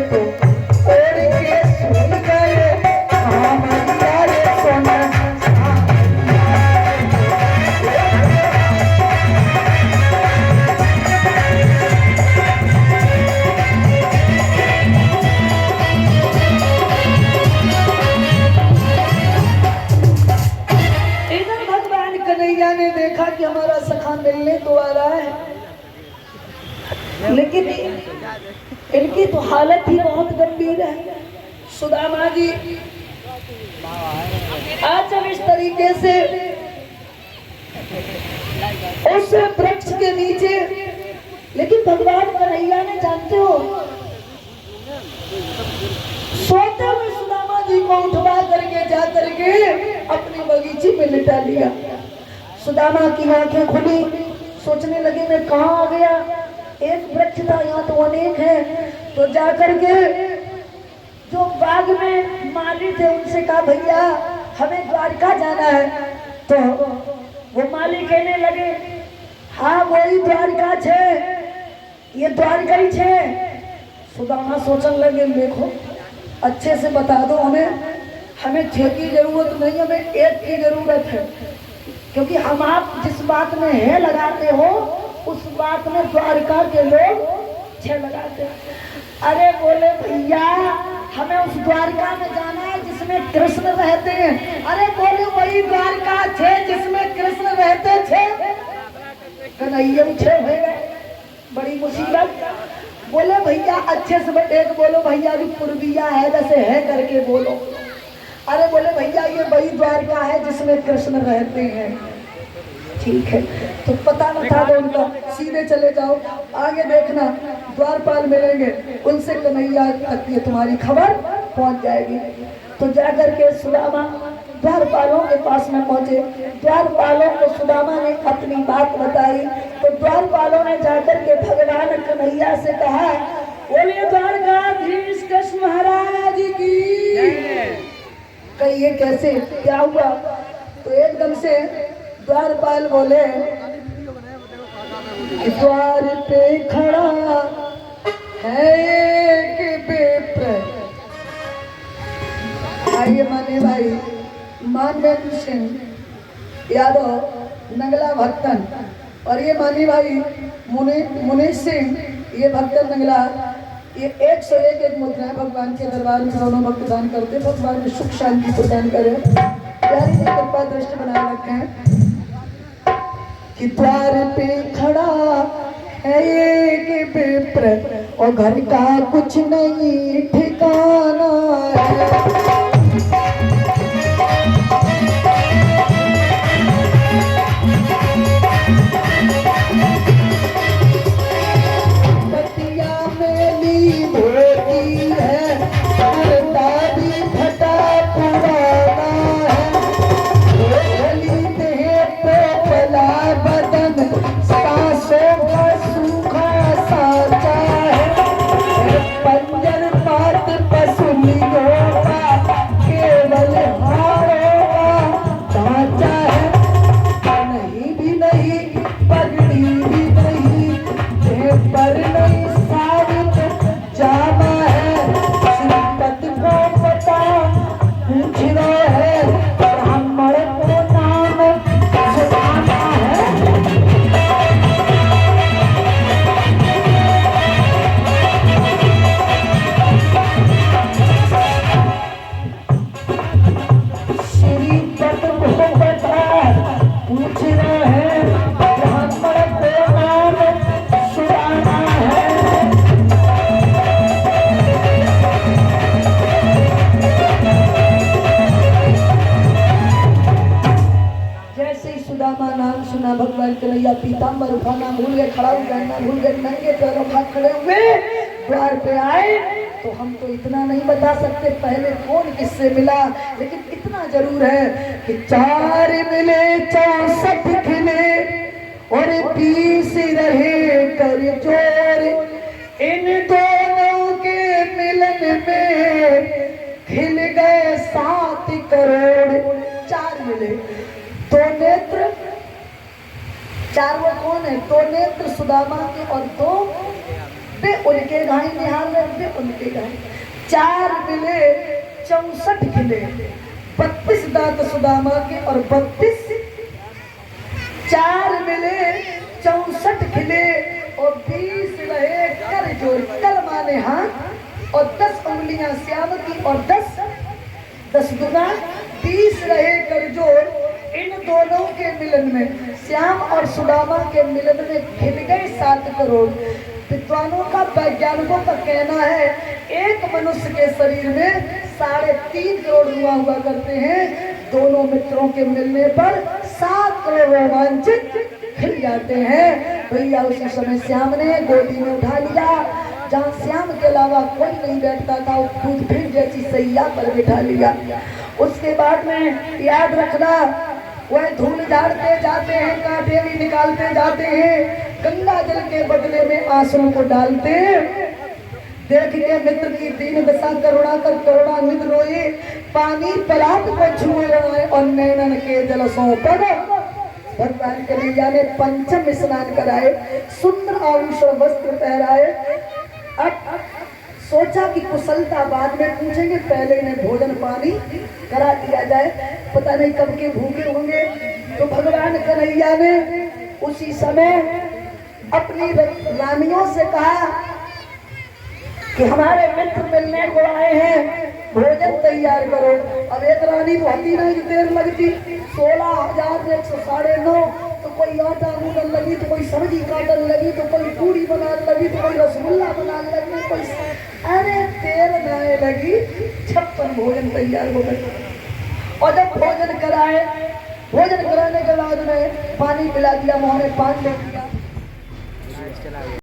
तो ओढ़ के सुन गए हाँ मैया रे सोना कन्हैया ने देखा कि हमारा सखा मिलने तो आ रहा है, लेकिन इनकी तो हालत ही बहुत गंभीर है। सुदामा जी आज जब इस तरीके से उस वृक्ष के नीचे, लेकिन भगवान कन्हैया ने जानते हो सोते हुए सुदामा जी को उठवा करके जा करके अपनी बगीचे में लिटा लिया। सुदामा की आंखें खुली, सोचने लगे मैं कहाँ आ गया, एक वृक्ष था यहाँ तो अनेक है। तो जाकर के जो बाग में माली थे उनसे कहा भैया हमें द्वारका जाना है। तो वो माली कहने लगे हाँ वही द्वारका छे, ये द्वारका ही छे। सुदामा सोचने लगे देखो अच्छे से बता दो हमें छह की जरूरत नहीं, हमें एक की जरूरत है, क्योंकि हम आप जिस बात में है लगाते हो उस बात में द्वारका के लोग छह लगाते हैं। अरे बोले भैया हमें उस द्वारका में जाना है जिसमें कृष्ण रहते हैं। अरे बोले वही द्वारका छे जिसमें कृष्ण रहते थे। कन्हैया छे हो गए, बड़ी मुसीबत। बोले भैया अच्छे से एक बोलो भैया अभी पूर्विया है जैसे है करके बोलो। अरे बोले भैया ये वही द्वारका है जिसमें कृष्ण रहते हैं। ठीक है तो पता बता दो उनका, सीधे चले जाओ, आगे देखना द्वारपाल मिलेंगे, उनसे कन्हैया तक ये तुम्हारी खबर पहुंच जाएगी। तो जाकर के सुदामा द्वारपालों के पास में पहुंचे। द्वारपालों को सुदामा ने अपनी बात बताई। तो द्वारपालों ने जाकर के भगवान कन्हैया से कहा बोलिए द्वारकाधीश कृष्ण महाराज की। कहिए कैसे क्या हुआ? तो एकदम से द्वारपाल बोले द्वार पे खड़ा है एक विप्र। आइए माने भाई मानवेंद्र सिंह यादव नंगला भक्तन, और ये मानी भाई मुनीष सिंह ये भक्तन नंगला। ये 101 मुद्राएं भगवान के दरबार में दोनों भक्त दान करते। भगवान में सुख शांति प्रदान करे, प्यारी कृपा दृष्टि बनाए रखें। कि द्वार पे खड़ा है एक विप्र और घर का कुछ नहीं ठिकाना है। भगवान कन्हैया पीताम्बर उठाना भूल गए, खड़ा करना भूल गए, नंगे पैरों हाथ खड़े हुए द्वार पे आए। तो हम तो इतना नहीं बता सकते पहले कौन किससे मिला, लेकिन इतना जरूर है कि 4 मिले 64 खिले और 20 रहे कर जोर। इन दोनों के मिलन में खिल गए 7 करोड़। 4 मिले, 2 नेत्र, 4 वो कौन है? 2 नेत्र सुदामा के और 2 बे उनके घाई निहार रहे, बे उनके घाई। 4 मिले 64 खिले, 32 दांत सुदामा के और 32। 4 मिले 64 खिले और 20 रहे कर जोड़, कर माने हाथ, और 10 उंगलियां श्याम की और 10 गुना 20 रहे कर जोड़। इन दोनों के मिलन में, श्याम और सुदामा के मिलन में खिल गए 7 करोड़। विद्वानों का, वैज्ञानिकों का कहना है एक मनुष्य के शरीर में 3.5 करोड़ रुआ हुआ करते हैं। दोनों मित्रों के मिलने पर 7 करोड़ रोमांचित खिल जाते हैं। भैया उसी समय श्याम ने गोदी में उठा लिया, जहाँ श्याम के अलावा कोई नहीं बैठता था, वो खुद फिर जैसी सैया पर बैठा लिया। उसके बाद में याद रखना, वह धूल झाड़ते जाते हैं, कांटे भी निकालते जाते हैं, गंगा जल के बदले में आंसू को डालते। देख के मित्र की दीन दशा करुणा कर करुणानिध रोए, पानी परात को छुए रहे और नैनन के जलसों पर भगवान कन्हैया ने पंचम स्नान कराए, सुंदर आभूषण वस्त्र पहराए। अब सोचा कि कुशलता बाद में पूछेंगे, पहले इन्हें भोजन पानी करा दिया जाए, पता नहीं कब के भूखे होंगे। तो भगवान कन्हैया ने उसी समय अपनी रानियों से कहा कि हमारे मित्र मिलने को आए हैं, भोजन तैयार करो। अब एक रानी होती नहीं देर लगती, 16,109। तो कोई आटा गूंदन लगी, तो कोई सब्जी काटन लगी, तो कोई पूरी बनाने लगी, तो कोई रसगुल्ला बनाने लगी, कोई अरे देर बनाने लगी। 56 भोजन तैयार हो गए। और जब भोजन कराए, भोजन कराने के बाद में पानी पिला दिया, मुँह में पान ले दिया।